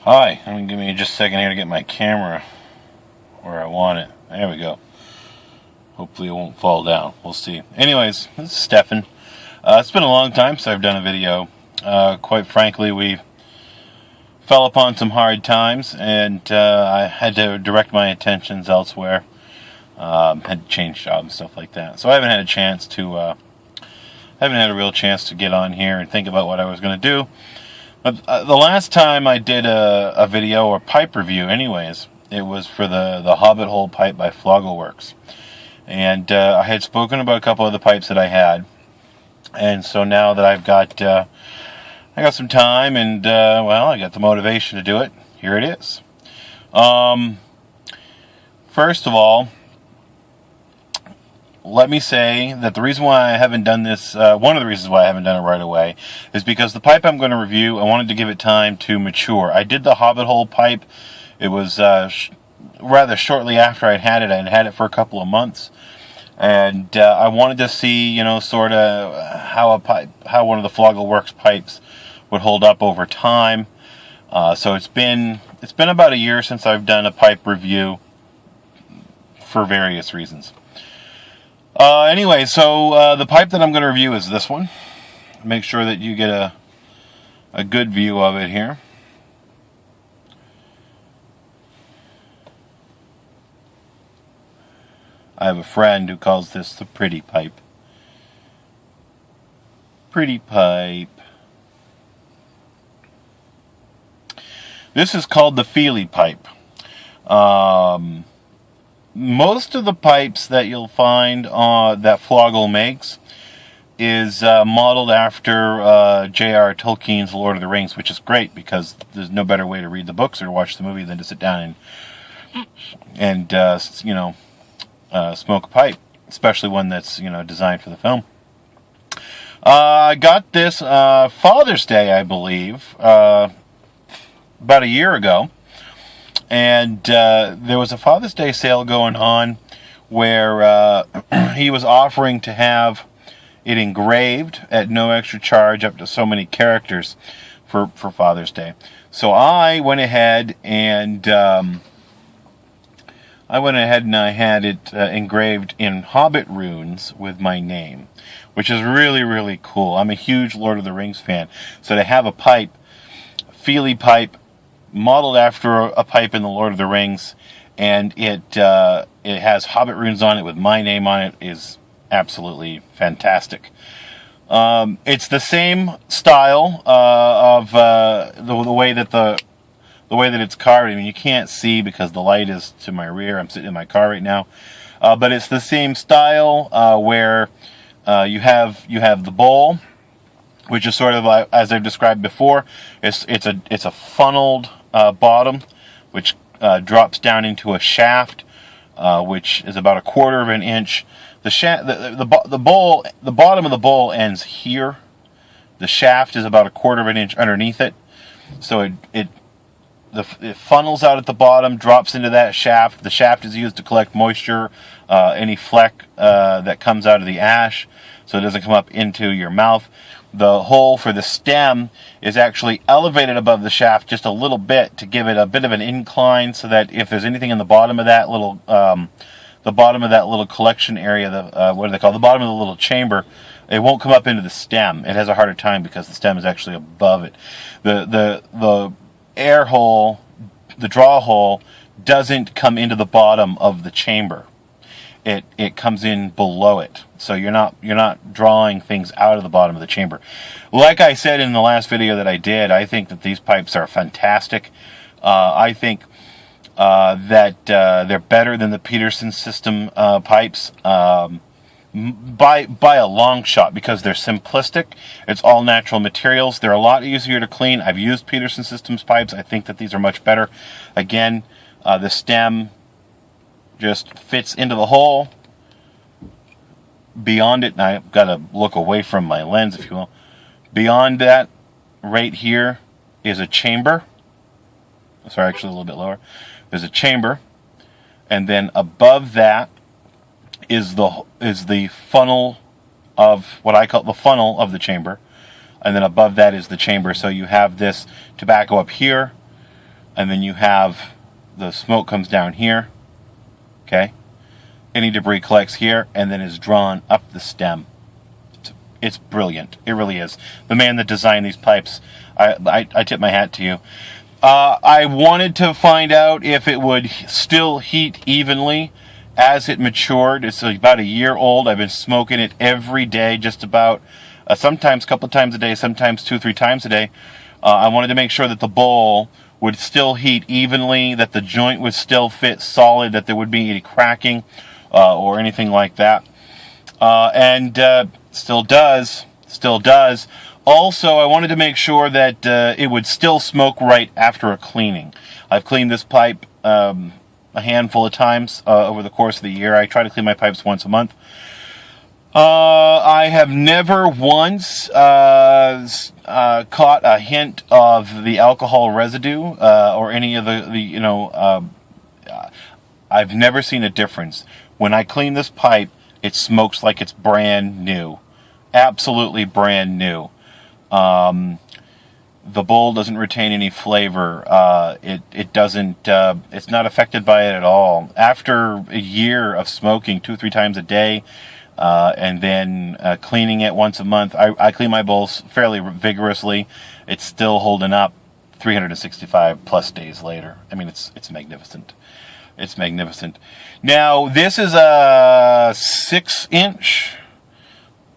Hi, give me just a second here to get my camera where I want it. There we go. Hopefully it won't fall down. We'll see. Anyways, this is Stefan. It's been a long time since I've done a video. Quite frankly, we fell upon some hard times, and I had to direct my attentions elsewhere. Had to change jobs and stuff like that. So I haven't had a real chance to get on here and think about what I was going to do. But the last time I did a video or pipe review, anyways, it was for the Hobbit Hole pipe by Flogglewerks. And I had spoken about a couple of the pipes that I had. And so now that I've got some time and, well, I got the motivation to do it, here it is. First of all, let me say that the reason why I haven't done this, one of the reasons why I haven't done it right away, is because the pipe I'm going to review, I wanted to give it time to mature. I did the Hobbit Hole pipe. It was rather shortly after I'd had it. I'd had it for a couple of months. And I wanted to see, sort of how one of the Flogglewerks pipes would hold up over time. So it's been about a year since I've done a pipe review for various reasons. Anyway, so the pipe that I'm going to review is this one. Make sure that you get a good view of it here. I have a friend who calls this the pretty pipe. Pretty pipe. This is called the Filli pipe. Most of the pipes that you'll find that Floggle makes is modeled after J.R. Tolkien's Lord of the Rings, which is great because there's no better way to read the books or watch the movie than to sit down and smoke a pipe, especially one that's designed for the film. I got this Father's Day, I believe, about a year ago. And there was a Father's Day sale going on where he was offering to have it engraved at no extra charge up to so many characters for Father's Day. So I went ahead and I had it engraved in Hobbit runes with my name, which is really, really cool. I'm a huge Lord of the Rings fan. So to have a pipe, Filli pipe, modeled after a pipe in the Lord of the Rings, and it has Hobbit runes on it with my name on it, is absolutely fantastic. It's the same style of the way that it's carved. I mean, you can't see because the light is to my rear. I'm sitting in my car right now, but it's the same style where you have the bowl, which is sort of as I've described before. It's a funneled bottom, which drops down into a shaft, which is about 1/4 of an inch. The bottom of the bowl ends here. The shaft is about 1/4 of an inch underneath it. So it funnels out at the bottom, drops into that shaft. The shaft is used to collect moisture, any fleck that comes out of the ash, so it doesn't come up into your mouth. The hole for the stem is actually elevated above the shaft just a little bit to give it a bit of an incline, so that if there's anything in the bottom of that little, collection area, what do they call it? The bottom of the little chamber, it won't come up into the stem. It has a harder time because the stem is actually above it. The air hole, the draw hole, doesn't come into the bottom of the chamber. It comes in below it, so you're not drawing things out of the bottom of the chamber. Like I said in the last video that I did, I think that these pipes are fantastic. I think that they're better than the Peterson system pipes by a long shot, because they're simplistic. It's all natural materials. They're a lot easier to clean. I've used Peterson Systems pipes. I think that these are much better. Again, the stem just fits into the hole. Beyond it, and I've got to look away from my lens, if you will. Beyond that, right here, is a chamber. Sorry, actually a little bit lower. There's a chamber, and then above that is the funnel of what I call the funnel of the chamber, and then above that is the chamber. So you have this tobacco up here, and then you have the smoke comes down here, okay? Any debris collects here and then is drawn up the stem. It's brilliant. It really is. The man that designed these pipes, I tip my hat to you. I wanted to find out if it would still heat evenly as it matured. It's about a year old. I've been smoking it every day, just about, sometimes a couple of times a day, sometimes 2 or 3 times a day. I wanted to make sure that the bowl would still heat evenly, that the joint would still fit solid, that there would be any cracking or anything like that. And still does. Also, I wanted to make sure that it would still smoke right after a cleaning. I've cleaned this pipe a handful of times over the course of the year. I try to clean my pipes once a month. I have never once caught a hint of the alcohol residue or any of the I've never seen a difference. When I clean this pipe, it smokes like it's brand new. Absolutely brand new. The bowl doesn't retain any flavor. It doesn't. It's not affected by it at all. After a year of smoking 2 or 3 times a day, and then cleaning it once a month, I clean my bowls fairly vigorously. It's still holding up 365 plus days later. I mean, it's magnificent. It's magnificent. Now, this is a 6-inch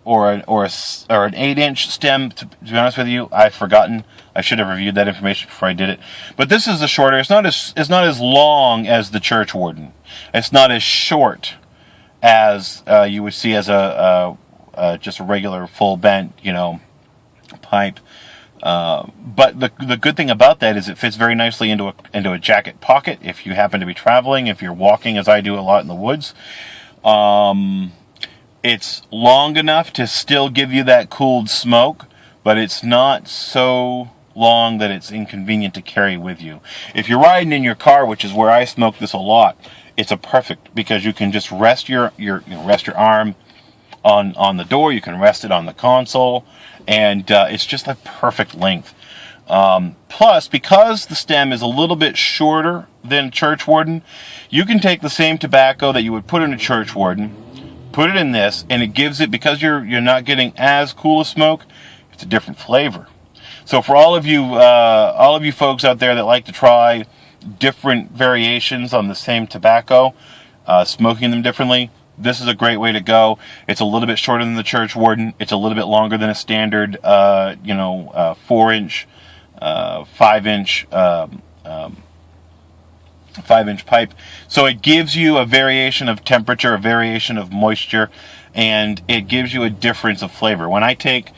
or an 8-inch stem. To be honest with you, I've forgotten. I should have reviewed that information before I did it. But this is a shorter. It's not as long as the church warden. It's not as short as you would see as just a regular full bent, pipe. But the good thing about that is it fits very nicely into a jacket pocket if you happen to be traveling, if you're walking, as I do a lot in the woods. It's long enough to still give you that cooled smoke, but it's not so long that it's inconvenient to carry with you. If you're riding in your car, which is where I smoke this a lot, it's a perfect, because you can just rest your arm on the door, you can rest it on the console, and it's just a perfect length. Plus, because the stem is a little bit shorter than church warden, you can take the same tobacco that you would put in a church warden, put it in this, and it gives it, because you're not getting as cool a smoke, it's a different flavor. So for all of you folks out there that like to try different variations on the same tobacco, smoking them differently, this is a great way to go. It's a little bit shorter than the church warden. It's a little bit longer than a standard, 4-inch, 5-inch, 5-inch pipe. So it gives you a variation of temperature, a variation of moisture, and it gives you a difference of flavor. When I take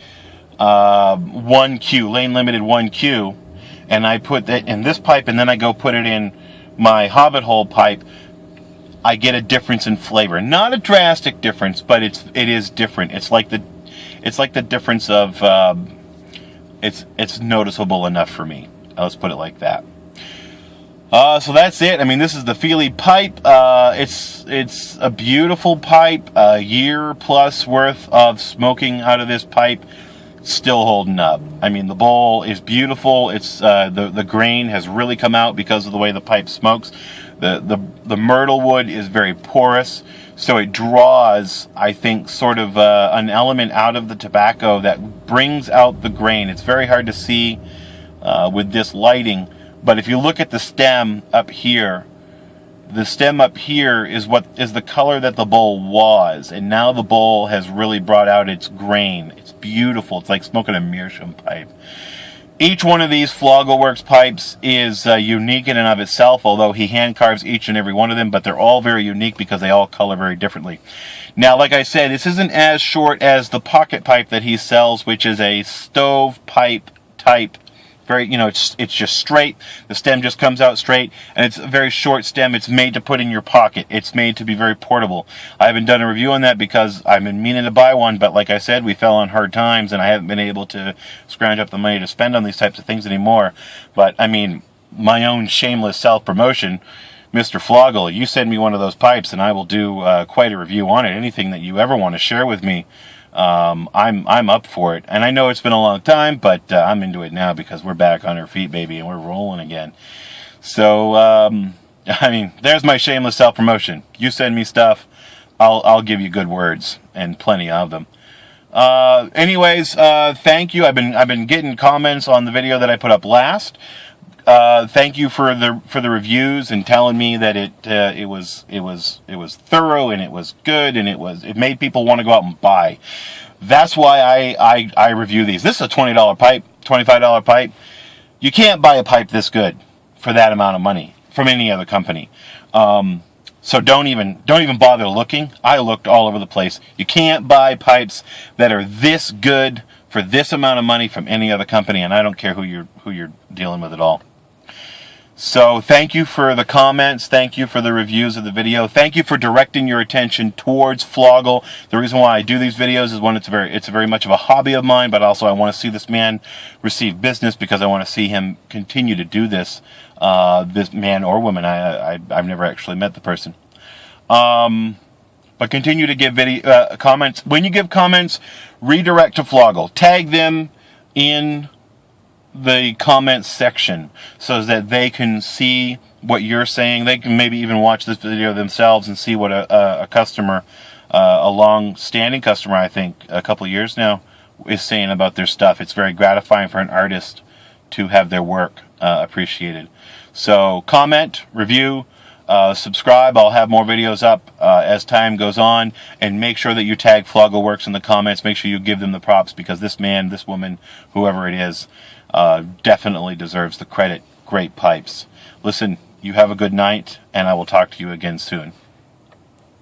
1Q, lane limited 1Q, and I put that in this pipe, and then I go put it in my Hobbit hole pipe, I get a difference in flavor. Not a drastic difference, but it is different. It's like the difference of it's noticeable enough for me. Let's put it like that. So that's it. I mean, this is the Filli pipe. It's a beautiful pipe. A year plus worth of smoking out of this pipe, still holding up. I mean, the bowl is beautiful. It's the grain has really come out because of the way the pipe smokes. The myrtle wood is very porous, so it draws, I think, sort of an element out of the tobacco that brings out the grain. It's very hard to see with this lighting, but if you look at the stem up here, the stem up here is what is the color that the bowl was, and now the bowl has really brought out its grain. It's beautiful. It's like smoking a meerschaum pipe. Each one of these Flogglewerks pipes is unique in and of itself, although he hand carves each and every one of them, but they're all very unique because they all color very differently. Now, like I said, this isn't as short as the pocket pipe that he sells, which is a stove pipe type. Very, it's just straight. The stem just comes out straight, and it's a very short stem. It's made to put in your pocket. It's made to be very portable. I haven't done a review on that because I've been meaning to buy one, but like I said, we fell on hard times, and I haven't been able to scrounge up the money to spend on these types of things anymore. But, I mean, my own shameless self-promotion, Mr. Floggle, you send me one of those pipes, and I will do quite a review on it. Anything that you ever want to share with me, I'm up for it. And I know it's been a long time, but I'm into it now because we're back on our feet, baby, and we're rolling again. So, I mean, there's my shameless self-promotion. You send me stuff, I'll give you good words, and plenty of them. Anyways, thank you. I've been getting comments on the video that I put up last. Thank you for the reviews and telling me that it was thorough and it was good and it made people want to go out and buy. That's why I review these. This is a $20 pipe, $25 pipe. You can't buy a pipe this good for that amount of money from any other company. So don't even bother looking. I looked all over the place. You can't buy pipes that are this good for this amount of money from any other company, and I don't care who you're dealing with at all. So thank you for the comments. Thank you for the reviews of the video. Thank you for directing your attention towards Floggle. The reason why I do these videos is one, it's very much of a hobby of mine, but also I want to see this man receive business because I want to see him continue to do this. This man or woman, I've never actually met the person. But continue to give comments. When you give comments, redirect to Floggle. Tag them in the comments section so that they can see what you're saying. They can maybe even watch this video themselves and see what a customer, a long-standing customer, I think, a couple of years now, is saying about their stuff. It's very gratifying for an artist to have their work appreciated. So comment, review, subscribe. I'll have more videos up as time goes on, and make sure that you tag Flogglewerks in the comments. Make sure you give them the props, because this man, this woman, whoever it is, definitely deserves the credit. Great pipes. Listen, you have a good night, and I will talk to you again soon.